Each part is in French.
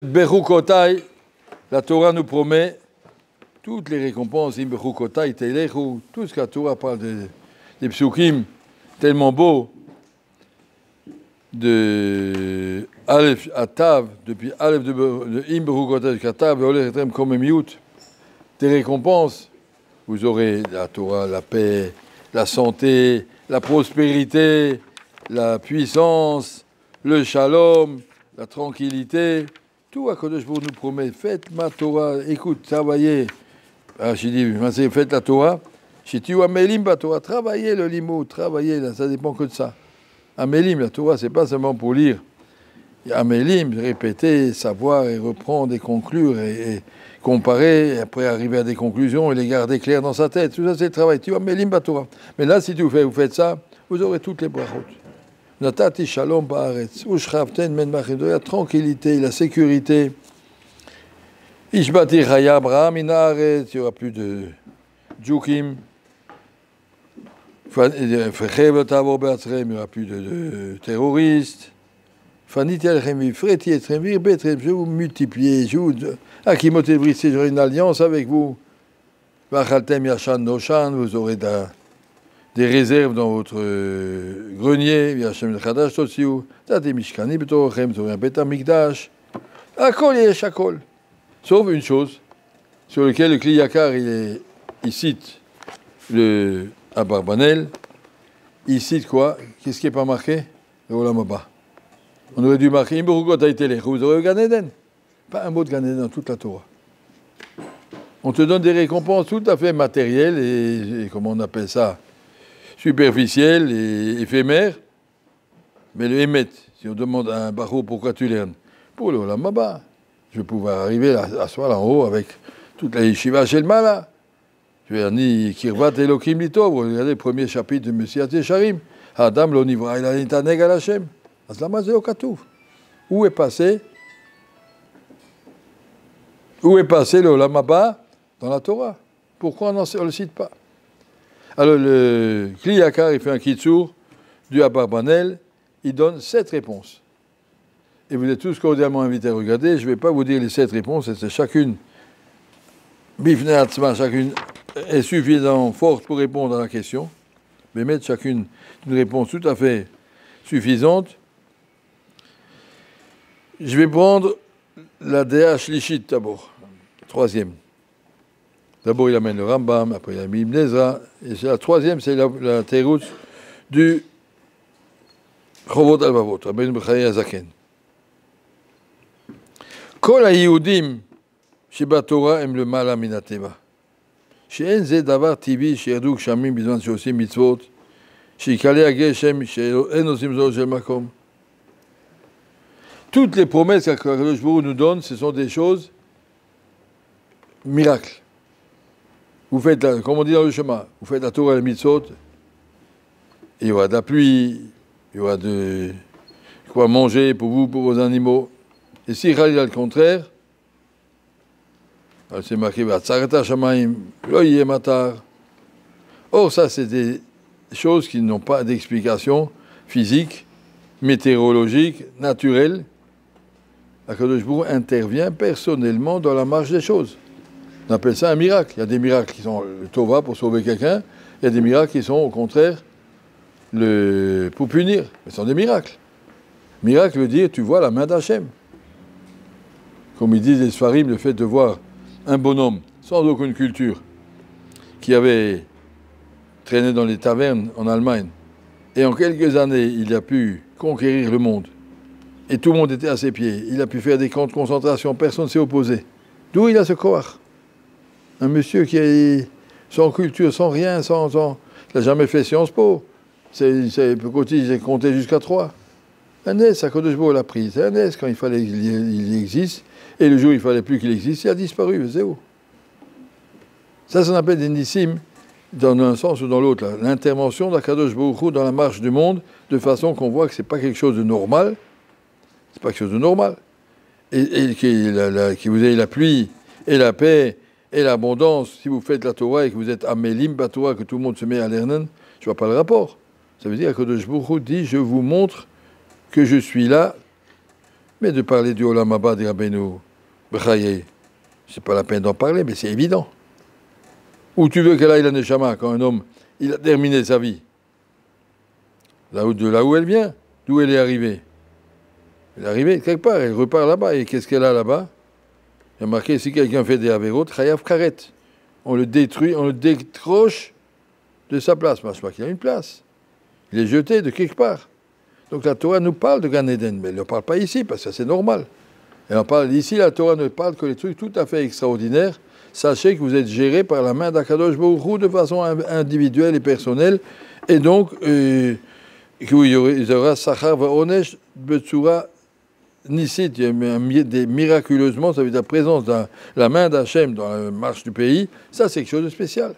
Bechukotai, la Torah nous promet toutes les récompenses. Bechukotai teilechu, tout ce que la Torah parle des psukim tellement beaux, de Aleph à Tav, depuis Aleph de Bechukotai jusqu'à Tav, comme Miut, des récompenses. Vous aurez la Torah, la paix, la santé, la prospérité, la puissance, le shalom, la tranquillité. Tout Akadosh Baruch nous promet. Faites ma Torah. Écoute, travaillez. J'ai dit, faites la Torah. J'ai dit, Amélim, la Torah. Travaillez le limo, travaillez. Là, ça dépend que de ça. Amélim, la Torah, c'est pas seulement pour lire. Amélim, répéter, savoir et reprendre et conclure et comparer, et après arriver à des conclusions et les garder claires dans sa tête. Tout ça, c'est le travail. Tu Amélim, la Torah. Mais là, si vous faites ça, vous aurez toutes les brachot. Natati shalom ba'aretz, ushravten men machem, la tranquillité, la sécurité. Ishbati chaya Abraham inaret, il n'y aura plus de djukim. Fechev tavor be'atzrem, il n'y aura plus de terroristes. Faniti alchem, freti etrem, virbetrem, je vais vous multiplier, je vous akimote brisé, j'aurai une alliance avec vous. Vachaltem yashan noshan, vous aurez des réserves dans votre grenier, Yachem Chadash Tosiou, Tati Mishkani Betorochem, vous aurez un Beth Amikdash, Akol Yesh Akol. Sauf une chose, sur laquelle le Kli Yakar, il cite le Abarbanel, il cite quoi? Qu'est-ce qui n'est pas marqué? Le Olam Haba. On aurait dû marquer, Imberugot Aïtelech, vous aurez le Gan Eden. Pas un mot de Gan Eden dans toute la Torah. On te donne des récompenses tout à fait matérielles et comment on appelle ça? Superficiel et éphémère, mais le Hémet, si on demande à un barreau pourquoi tu l'aimes, pour le Olam Haba, je vais pouvoir arriver à soi en haut avec toute la yeshiva chez le Mala. Je vais dire, Kirvat Elokim Lito, vous regardez le premier chapitre de Messias Yesharim, Adam lo nivra ila nitaneg al Hashem, Aslama zeo katuv. Où est passé le Olam Haba dans la Torah? Pourquoi on ne le cite pas? Alors, le Kli Yakar, il fait un kitsour du Abarbanel, il donne 7 réponses. Et vous êtes tous cordialement invités à regarder. Je ne vais pas vous dire les 7 réponses, c'est chacune, Bifne Hatzma, chacune est suffisamment forte pour répondre à la question, mais mettre chacune une réponse tout à fait suffisante. Je vais prendre la DH Lichit d'abord, troisième. D'abord, il amène le Rambam, après il a mis Ibn Ezra, et la troisième, c'est la Teroutz du Chovot Al-Vavot, Rabbeinu Bechaye Azaken. Kol ha-Yehudim sheba-Torah hem le mala min ha-teva. She'en ze davar tivi she'yardu gshamim bizman she'osim mitzvot, she'yikale ha-geshem she'en osim zot shel makom. Toutes les promesses qu'Akadosh Baruch nous donne, ce sont des choses miracles. Vous faites, comme on dit dans le chemin, vous faites la Torah et la mitzvot, il y aura de la pluie, il y aura de quoi manger pour vous, pour vos animaux. Et si il y a le contraire, c'est marqué, or ça c'est des choses qui n'ont pas d'explication physique, météorologique, naturelle. Akadosh Baruch intervient personnellement dans la marche des choses. On appelle ça un miracle. Il y a des miracles qui sont le Tova pour sauver quelqu'un, il y a des miracles qui sont au contraire pour punir. Mais ce sont des miracles. Miracle veut dire tu vois la main d'Hachem. Comme ils disent les Sfarim, le fait de voir un bonhomme sans aucune culture qui avait traîné dans les tavernes en Allemagne et en quelques années il a pu conquérir le monde et tout le monde était à ses pieds. Il a pu faire des camps de concentration, personne ne s'est opposé. D'où il a ce koach? Un monsieur qui est sans culture, sans rien, il n'a jamais fait Sciences Po. Il compté jusqu'à 3. Un S, Akadosh Baruch l'a pris. C'est un S, quand il fallait qu'il existe. Et le jour où il ne fallait plus qu'il existe, il a disparu, zéro. Ça appelle des nissim, dans un sens ou dans l'autre. L'intervention d'Akadosh Baruch dans la marche du monde, de façon qu'on voit que ce n'est pas quelque chose de normal. C'est pas quelque chose de normal. Et que vous ayez la pluie et la paix et l'abondance, si vous faites la Torah et que vous êtes Amélim, Torah, que tout le monde se met à l'Ernen, je ne vois pas le rapport. Ça veut dire que Akadosh Baruch dit, je vous montre que je suis là Mais de parler du Olam Haba de Rabbeinu Bechaye, c'est pas la peine d'en parler, mais c'est évident. Où tu veux qu'elle aille la Neshama quand un homme, il a terminé sa vie? De là où elle vient, d'où elle est arrivée. Elle est arrivée quelque part, elle repart là-bas. Et qu'est-ce qu'elle a là-bas? Il y a marqué, si quelqu'un fait des avérots, chayav karet. On le détruit, on le décroche de sa place. Parce qu'il a une place. Il est jeté de quelque part. Donc la Torah nous parle de Gan Eden, mais elle ne parle pas ici, parce que c'est normal. Elle en parle ici, la Torah ne parle que les trucs tout à fait extraordinaires. Sachez que vous êtes géré par la main d'Akadosh Baruch Hu de façon individuelle et personnelle. Et donc, il y aura Sachar Vaonesh Betsura Nissit, miraculeusement, ça veut dire la présence de la main d'Hachem dans la marche du pays. Ça, c'est quelque chose de spécial.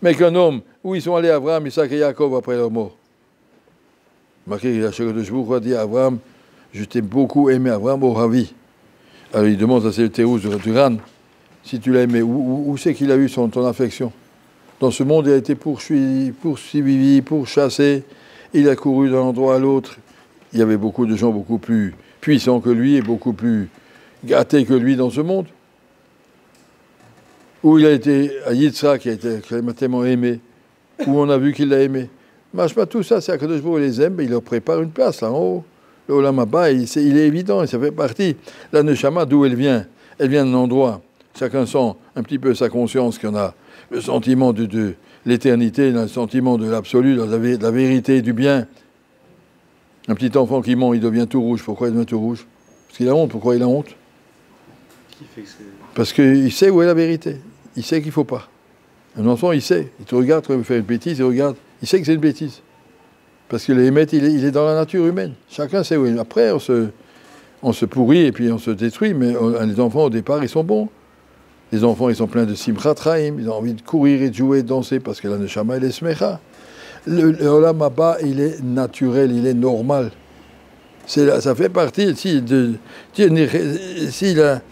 Mais qu'un homme, où ils sont allés Abraham, Isaac et Jacob après leur mort. Marqué, la Akadosh Baruch Hu a dit à Abraham, je t'ai beaucoup aimé, Abraham, au Ravi. Alors il demande, ça c'est le Théous du Ran, si tu l'as aimé, où c'est qu'il a eu ton affection? Dans ce monde, il a été poursuivi, pourchassé, il a couru d'un endroit à l'autre. Il y avait beaucoup de gens beaucoup plus puissants que lui et beaucoup plus gâtés que lui dans ce monde. Où il a été à Yitzhak, qui m'a tellement aimé, où on a vu qu'il l'a aimé. Marche pas tout ça, c'est à Kadosh Baruch Hu les aime, il leur prépare une place là en haut. Le Olam Haba, il est évident, et ça fait partie. La Neshama, d'où elle vient d'un endroit. Chacun sent un petit peu sa conscience qu'on a le sentiment de l'éternité, le sentiment de l'absolu, de la vérité, du bien. Un petit enfant qui ment, il devient tout rouge. Pourquoi il devient tout rouge? Parce qu'il a honte. Pourquoi il a honte? Parce qu'il sait où est la vérité. Il sait qu'il ne faut pas. Un enfant, il sait. Il te regarde quand il veut faire une bêtise, il regarde. Il sait que c'est une bêtise. Parce que l'émet, il est dans la nature humaine. Chacun sait où il est. Après, on se pourrit et puis on se détruit. Mais les enfants, au départ, ils sont bons. Les enfants, ils sont pleins de simchat chaim. Ils ont envie de courir et de jouer, de danser. Parce que la neshama, elle est smecha. Le Olam Haba, il est naturel, il est normal. Ça fait partie, si la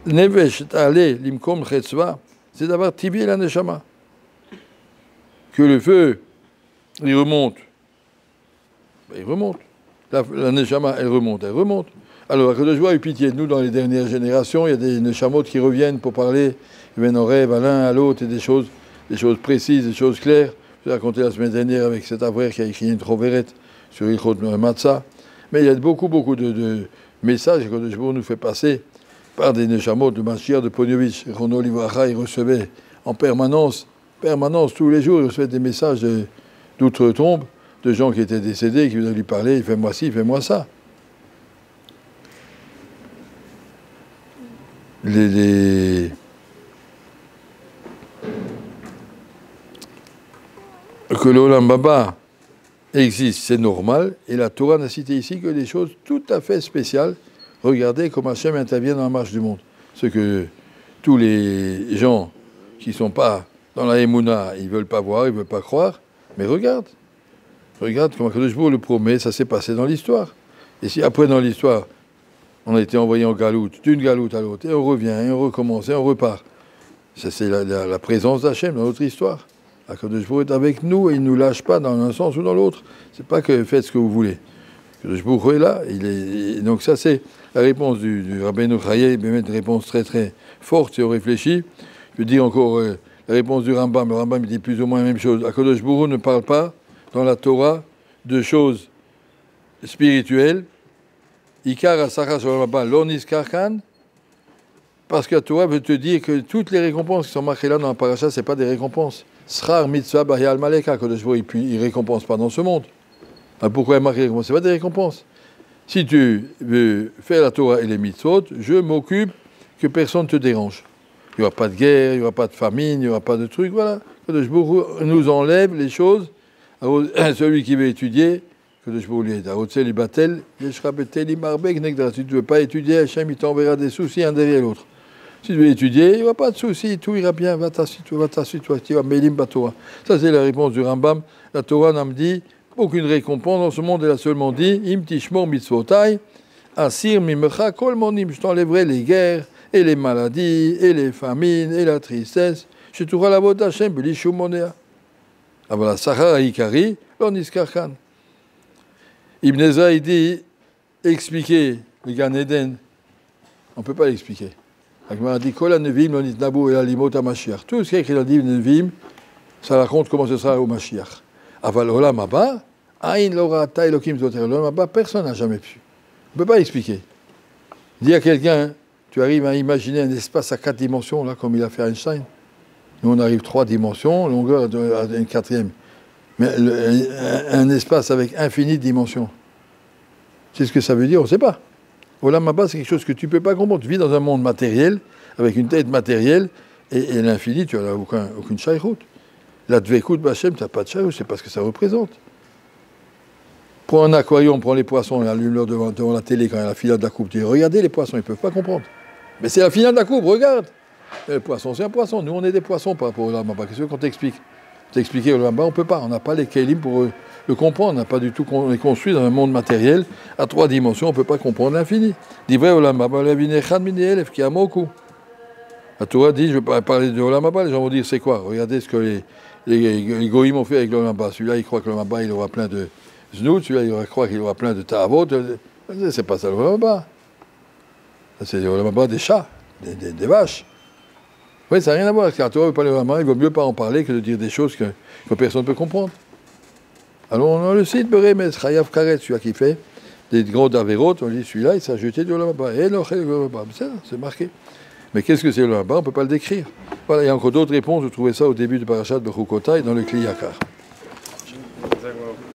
Nevesh Tale Limkom Chetzva, c'est d'avoir tibié la Neshama. Que le feu, il remonte. Il remonte. La Neshama, elle remonte. Alors, que je vois, eu pitié de nous dans les dernières générations, il y a des Neshamot qui reviennent pour parler, ils viennent en rêve à l'un, à l'autre, et des choses précises, des choses claires. Je l'ai raconté la semaine dernière avec cet avraire qui a écrit une troverette sur Ilchot Matzah. Mais il y a beaucoup de messages que Akadosh Baruch Hu nous fait passer par des Neshamot de Mashiach, de Ponyovitch. Rono Livracha, il recevait en permanence, tous les jours, il recevait des messages d'outre-tombe, de gens qui étaient décédés, qui venaient lui parler, fais-moi ci, fais-moi ça. Que l'Olam Haba existe, c'est normal, et la Torah n'a cité ici que des choses tout à fait spéciales. Regardez comment Hachem intervient dans la marche du monde. Ce que tous les gens qui ne sont pas dans la Emouna, ils ne veulent pas voir, ils ne veulent pas croire, mais regarde comment Akadosh Baruch Hu le promet, ça s'est passé dans l'histoire. Et si après dans l'histoire, on a été envoyé en galoute, d'une galoute à l'autre, et on revient, et on recommence, et on repart. Ça, c'est la présence d'Hachem dans notre histoire. Akadosh Baruch Hu est avec nous et il ne nous lâche pas dans un sens ou dans l'autre. C'est pas que faites ce que vous voulez. Akadosh Baruch Hu est là. Donc ça, c'est la réponse du Rabbeinu Chaye, une réponse très très forte si on réfléchit. Je dis encore la réponse du Rambam. Le Rambam dit plus ou moins la même chose. Akadosh Baruch Hu ne parle pas dans la Torah de choses spirituelles. Ikar asachar shalom haba lo nizkar kan. Parce que la Torah veut te dire que toutes les récompenses qui sont marquées là dans la paracha, ce n'est pas des récompenses. Srar mitzvah bahya al-maleka, que il ne récompense pas dans ce monde. Alors pourquoi il marque les récompenses? Ce n'est pas des récompenses. Si tu veux faire la Torah et les mitzvot, je m'occupe que personne ne te dérange. Il n'y aura pas de guerre, il n'y aura pas de famine, il n'y aura pas de trucs, voilà. Que nous enlève les choses. Alors, celui qui veut étudier, que je vous l'ai dit, si tu ne veux pas étudier, Hachem il t'enverra des soucis un derrière l'autre. Si tu veux étudier, il n'y aura pas de soucis, tout ira bien, va t'asseoir, tu vas mélim Torah. Ça, c'est la réponse du Rambam. La Torah n'a dit aucune récompense dans ce monde, elle a seulement dit Im tishmor mitzvotai, asir mimecha kol monim, je t'enlèverai les guerres, et les maladies, et les famines, et la tristesse. Je t'aurai la vote d'Hachem, belishum monea. Ah voilà, Sachar Ikari, l'on iskar kan. Ibn Ezra, il dit expliquer le Gan Eden, on ne peut pas l'expliquer. La Gemara dit Kol Nevim, l'onit Nabou et Alimot à Mashiach. Tout ce qui est écrit dans le livre de Nevim, ça raconte comment ce sera au Mashiach. Aval Olam Haba, Aïn Lora Ta Elokim Zoter Olam Haba, personne n'a jamais pu. On ne peut pas l'expliquer. Dis à quelqu'un, tu arrives à imaginer un espace à 4 dimensions, là, comme il a fait Einstein. Nous, on arrive 3 dimensions, longueur à une 4e. Mais un espace avec infinies dimensions. C'est ce que ça veut dire, on ne sait pas. Olam Haba, c'est quelque chose que tu ne peux pas comprendre. Tu vis dans un monde matériel, avec une tête matérielle, et l'infini, tu n'as aucune shaykhut. La dvekout b'Hashem, tu n'as pas de shaykhut, c'est pas ce que ça représente. Prends un aquarium, prends les poissons, allume-leur devant la télé quand il y a la finale de la coupe. Tu dis, regardez les poissons, ils ne peuvent pas comprendre. Mais c'est la finale de la coupe, regarde. Et le poisson, c'est un poisson. Nous, on est des poissons par rapport au Olam Haba. Qu'est-ce qu'on t'explique? T'expliquer au Olam Haba, on ne peut pas. On n'a pas les kélim pour le comprendre. On n'a pas du tout. On est construit dans un monde matériel à 3 dimensions. On ne peut pas comprendre l'infini. Dit vrai, Olam Haba, la vinechad mini elef qui a beaucoup. La Torah dit, je ne vais pas parler de Olam Haba. Les gens vont dire, c'est quoi? Regardez ce que les goïms ont fait avec l'Olam Haba. Celui-là, il croit que l'Olam Haba, il aura plein de znout. Celui-là, il croit qu'il aura plein de ta'avot. C'est pas ça l'Olam Haba. C'est l'Olam Haba des chats, des vaches. Oui, ça n'a rien à voir. Parce que la Torah veut parler vraiment, il vaut mieux pas en parler que de dire des choses que personne ne peut comprendre. Alors, on a le site Beremes, Chayav Karet, celui-là qui fait des gros d'avérotes, on dit celui-là, il s'est jeté de l'Olam Haba. Et c'est marqué. Mais qu'est-ce que c'est l'Olam Haba? On ne peut pas le décrire. Voilà, il y a encore d'autres réponses. Vous trouvez ça au début du parachat de Bechukotai dans le Kli Yakar.